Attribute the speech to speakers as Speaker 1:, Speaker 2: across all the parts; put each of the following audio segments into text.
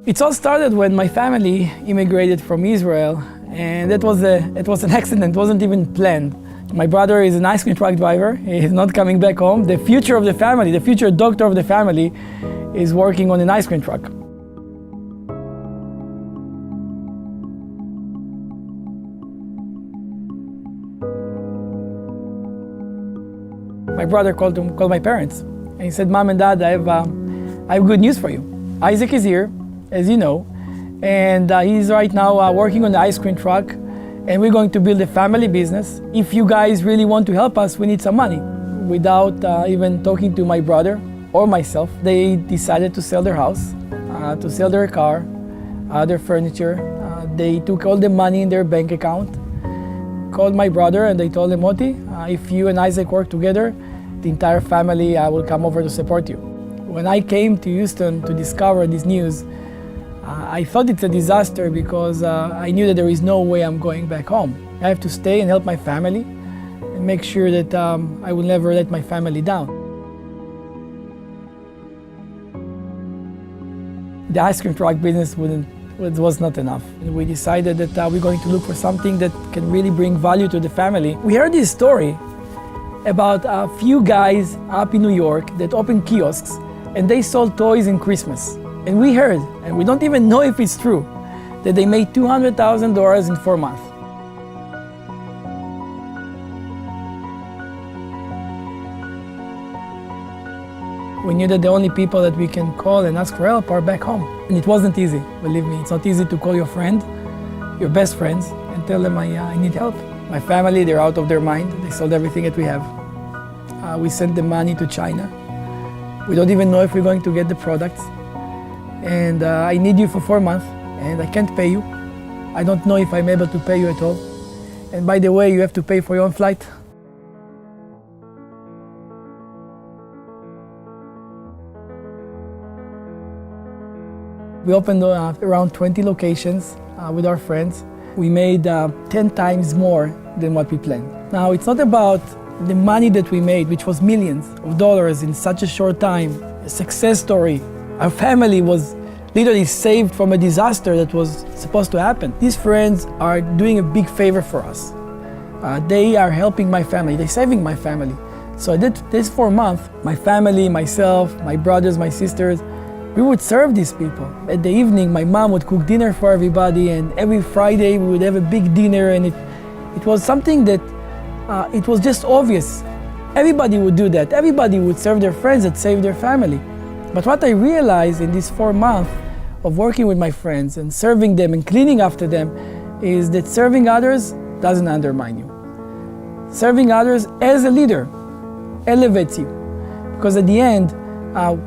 Speaker 1: It all started when my family immigrated from Israel, and it was an accident, it wasn't even planned. My brother is an ice cream truck driver, he's not coming back home. The future of the family, the future doctor of the family is working on an ice cream truck. My brother called my parents, and he said, "Mom and Dad, I have good news for you. Izhak is here, as you know, and he's right now working on the ice cream truck, and we're going to build a family business. If you guys really want to help us, we need some money." Without even talking to my brother or myself, they decided to sell their house, to sell their car, their furniture. They took all the money in their bank account, called my brother, and they told him, "Moti, if you and Izhak work together, the entire family will come over to support you." When I came to Houston to discover this news, I thought it's a disaster because I knew that there is no way I'm going back home. I have to stay and help my family and make sure that I will never let my family down. The ice cream truck business was not enough. We decided that we're going to look for something that can really bring value to the family. We heard this story about a few guys up in New York that opened kiosks and they sold toys in Christmas. And we heard, and we don't even know if it's true, that they made $200,000 in 4 months. We knew that the only people that we can call and ask for help are back home. And it wasn't easy, believe me. It's not easy to call your friend, your best friends, and tell them I need help. My family, they're out of their mind. They sold everything that we have. We sent the money to China. We don't even know if we're going to get the products. And I need you for 4 months, and I can't pay you. I don't know if I'm able to pay you at all. And by the way, you have to pay for your own flight. We opened around 20 locations with our friends. We made 10 times more than what we planned. Now, it's not about the money that we made, which was millions of dollars in such a short time, a success story. Our family was literally saved from a disaster that was supposed to happen. These friends are doing a big favor for us. They are helping my family, they're saving my family. So this 4 months, my family, myself, my brothers, my sisters, we would serve these people. At the evening, my mom would cook dinner for everybody, and every Friday we would have a big dinner, and it was something that it was just obvious. Everybody would do that. Everybody would serve their friends that saved their family. But what I realized in these 4 months of working with my friends and serving them and cleaning after them is that serving others doesn't undermine you. Serving others as a leader elevates you. Because at the end,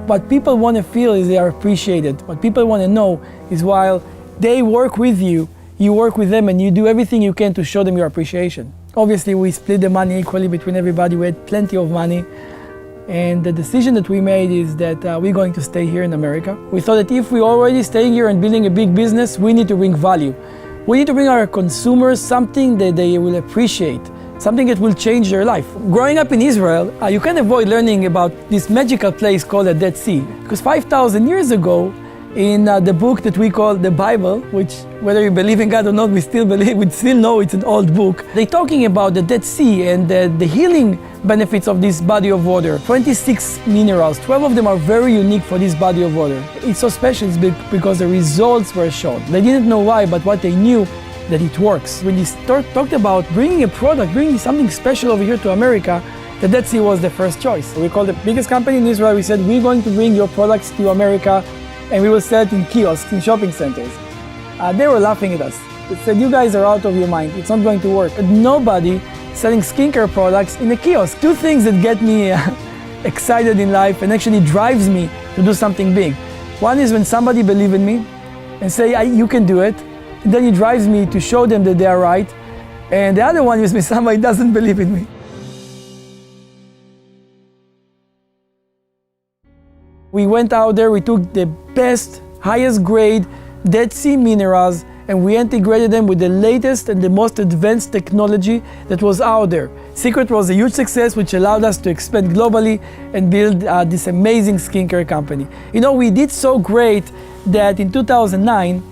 Speaker 1: what people want to feel is they are appreciated. What people want to know is while they work with you, you work with them and you do everything you can to show them your appreciation. Obviously, we split the money equally between everybody. We had plenty of money. And the decision that we made is that we're going to stay here in America. We thought that if we're already staying here and building a big business, we need to bring value. We need to bring our consumers something that they will appreciate, something that will change their life. Growing up in Israel, you can't avoid learning about this magical place called the Dead Sea. Because 5,000 years ago, in the book that we call the Bible, which whether you believe in God or not, we still know it's an old book. They're talking about the Dead Sea and the healing benefits of this body of water. 26 minerals, 12 of them are very unique for this body of water. It's so special because the results were shown. They didn't know why, but what they knew, that it works. When they talked about bringing a product, bringing something special over here to America, the Dead Sea was the first choice. We called the biggest company in Israel. We said, we're going to bring your products to America and we will sell it in kiosks, in shopping centers. They were laughing at us. They said, you guys are out of your mind. It's not going to work. And nobody selling skincare products in a kiosk. Two things that get me excited in life and actually drives me to do something big. One is when somebody believes in me and say, you can do it. And then it drives me to show them that they are right. And the other one is when somebody doesn't believe in me. We went out there, we took the best, highest grade Dead Sea minerals, and we integrated them with the latest and the most advanced technology that was out there. Seacret was a huge success, which allowed us to expand globally and build this amazing skincare company. You know, we did so great that in 2009,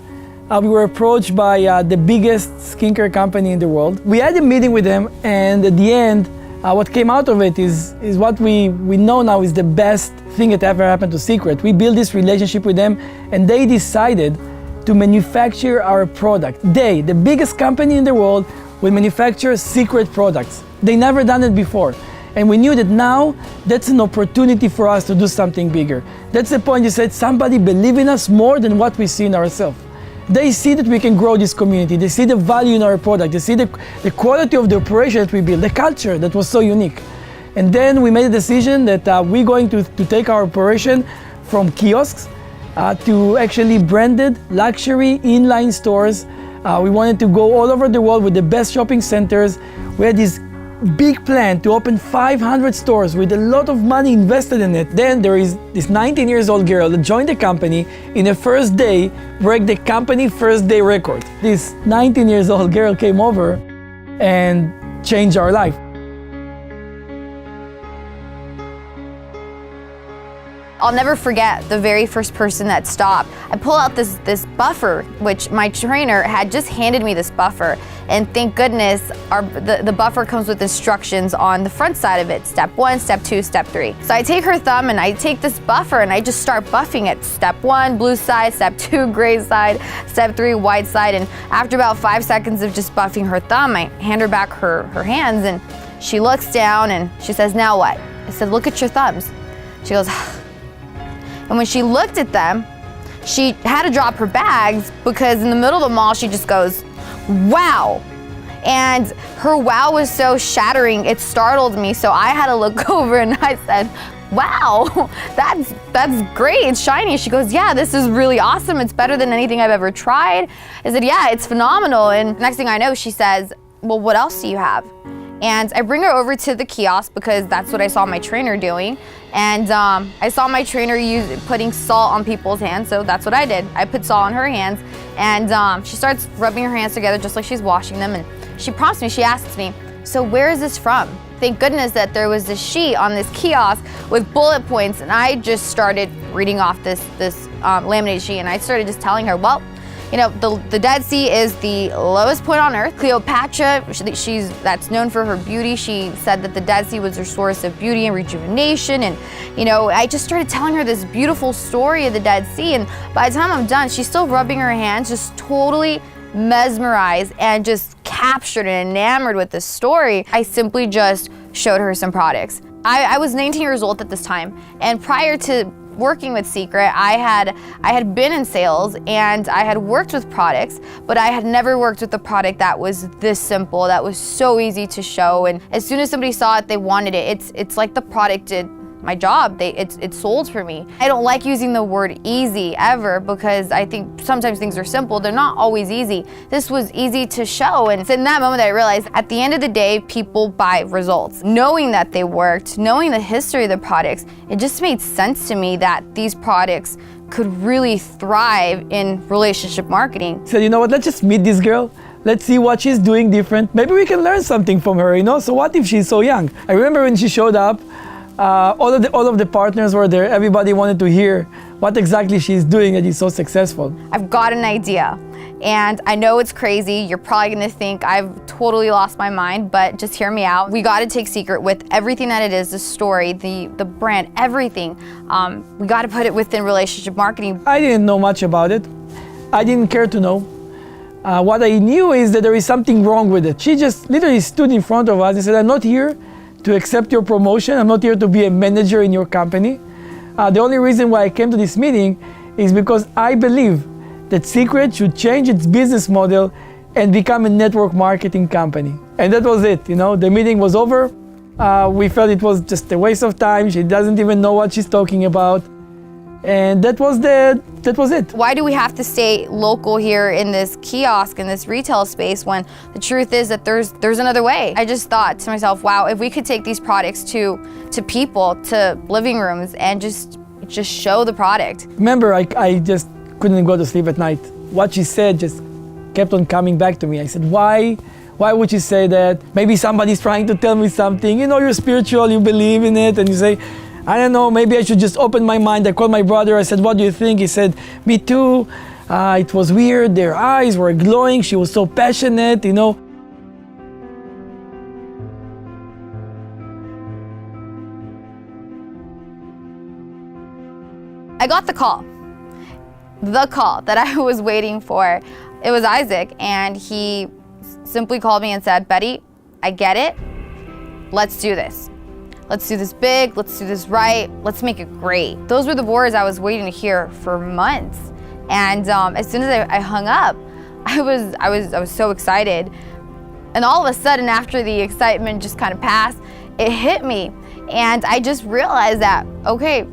Speaker 1: we were approached by the biggest skincare company in the world. We had a meeting with them, and at the end, what came out of it is what we know now is the best thing that ever happened to Seacret. We built this relationship with them, and they decided to manufacture our product. They, the biggest company in the world, will manufacture Seacret products. They never done it before. And we knew that now that's an opportunity for us to do something bigger. That's the point. You said somebody believe in us more than what we see in ourselves. They see that we can grow this community. They see the value in our product. They see the quality of the operation that we built, the culture that was so unique. And then we made a decision that we're going to take our operation from kiosks to actually branded luxury inline stores. We wanted to go all over the world with the best shopping centers. We had this big plan to open 500 stores with a lot of money invested in it. Then there is this 19-year-old girl that joined the company in the first day, broke the company first day record. This 19-year-old girl came over and changed our life.
Speaker 2: I'll never forget the very first person that stopped. I pull out this buffer, which my trainer had just handed me this buffer. And thank goodness the buffer comes with instructions on the front side of it. Step 1, step 2, step 3. So I take her thumb and I take this buffer and I just start buffing it. Step 1, blue side. Step 2, gray side. Step 3, white side. And after about 5 seconds of just buffing her thumb, I hand her back her hands and she looks down and she says, "Now what?" I said, "Look at your thumbs." She goes, and when she looked at them, she had to drop her bags because in the middle of the mall, she just goes, "Wow." And her wow was so shattering, it startled me. So I had to look over and I said, "Wow, that's great, it's shiny." She goes, "Yeah, this is really awesome. It's better than anything I've ever tried." I said, "Yeah, it's phenomenal." And next thing I know, she says, "Well, what else do you have?" And I bring her over to the kiosk because that's what I saw my trainer doing. And I saw my trainer putting salt on people's hands, so that's what I did. I put salt on her hands, and she starts rubbing her hands together just like she's washing them. And she prompts me, she asks me, "So where is this from?" Thank goodness that there was this sheet on this kiosk with bullet points, and I just started reading off this laminated sheet, and I started just telling her, well, you know, the Dead Sea is the lowest point on earth. Cleopatra, that's known for her beauty. She said that the Dead Sea was her source of beauty and rejuvenation. And, you know, I just started telling her this beautiful story of the Dead Sea. And by the time I'm done, she's still rubbing her hands, just totally mesmerized and just captured and enamored with this story. I simply just showed her some products. I was 19 years old at this time. And prior to working with Seacret, I had been in sales and I had worked with products, but I had never worked with a product that was this simple, that was so easy to show. And as soon as somebody saw it, they wanted it. It's like the product did my job. It sold for me. I don't like using the word easy ever because I think sometimes things are simple. They're not always easy. This was easy to show. And it's in that moment that I realized at the end of the day, people buy results. Knowing that they worked, knowing the history of the products, it just made sense to me that these products could really thrive in relationship marketing.
Speaker 1: So you know what, let's just meet this girl. Let's see what she's doing different. Maybe we can learn something from her, you know? So what if she's so young? I remember when she showed up, all of the partners were there. Everybody wanted to hear what exactly she's doing that is so successful.
Speaker 2: I've got an idea, and I know it's crazy. You're probably gonna think I've totally lost my mind, but just hear me out. We gotta take Seacret with everything that it is, the story, the brand, everything. We gotta put it within relationship marketing.
Speaker 1: I didn't know much about it. I didn't care to know. What I knew is that there is something wrong with it. She just literally stood in front of us and said, "I'm not here to accept your promotion. I'm not here to be a manager in your company. The only reason why I came to this meeting is because I believe that Seacret should change its business model and become a network marketing company." And that was it, you know, the meeting was over. We felt it was just a waste of time. She doesn't even know what she's talking about. And that was it.
Speaker 2: Why do we have to stay local here in this kiosk, in this retail space, when the truth is that there's another way? I just thought to myself, wow, if we could take these products to people, to living rooms, and just show the product.
Speaker 1: Remember, I just couldn't go to sleep at night. What she said just kept on coming back to me. I said, why would you say that? Maybe somebody's trying to tell me something. You know, you're spiritual, you believe in it, and you say, I don't know, maybe I should just open my mind. I called my brother, I said, what do you think? He said, me too. It was weird, their eyes were glowing, she was so passionate, you know.
Speaker 2: I got the call that I was waiting for. It was Izhak, and he simply called me and said, Betty, I get it. Let's do this. Let's do this big, let's do this right, let's make it great. Those were the words I was waiting to hear for months. And as soon as I hung up, I was so excited. And all of a sudden, after the excitement just kind of passed, it hit me. And I just realized that, okay,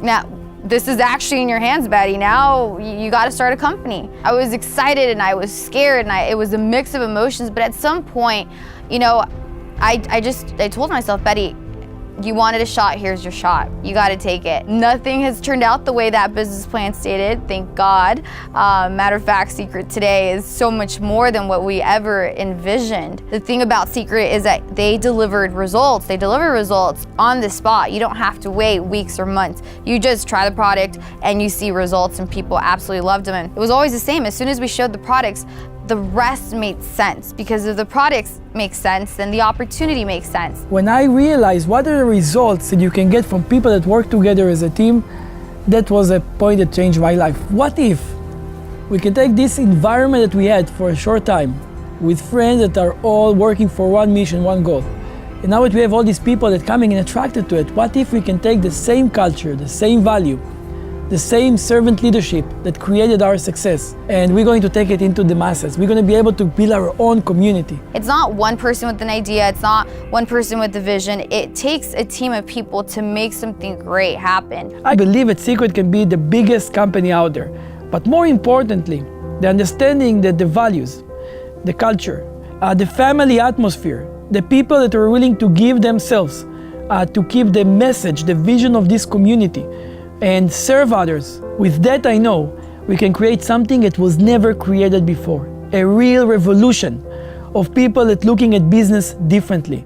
Speaker 2: now this is actually in your hands, Betty. Now you got to start a company. I was excited and I was scared, and it was a mix of emotions. But at some point, you know, I told myself, Betty, you wanted a shot, here's your shot. You got to take it. Nothing has turned out the way that business plan stated, thank God. Matter of fact, Seacret today is so much more than what we ever envisioned. The thing about Seacret is that they delivered results. They deliver results on the spot. You don't have to wait weeks or months. You just try the product and you see results, and people absolutely loved them. And it was always the same. As soon as we showed the products, the rest made sense, because if the products make sense, then the opportunity makes sense.
Speaker 1: When I realized what are the results that you can get from people that work together as a team, that was a point that changed my life. What if we can take this environment that we had for a short time with friends that are all working for one mission, one goal, and now that we have all these people that are coming and attracted to it, what if we can take the same culture, the same value, the same servant leadership that created our success, and we're going to take it into the masses. We're going to be able to build our own community.
Speaker 2: It's not one person with an idea, it's not one person with the vision. It takes a team of people to make something great happen.
Speaker 1: I believe that Seacret can be the biggest company out there, but more importantly, the understanding that the values, the culture, the family atmosphere, the people that are willing to give themselves to keep the message, the vision of this community, and serve others. With that, I know we can create something that was never created before. A real revolution of people that looking at business differently.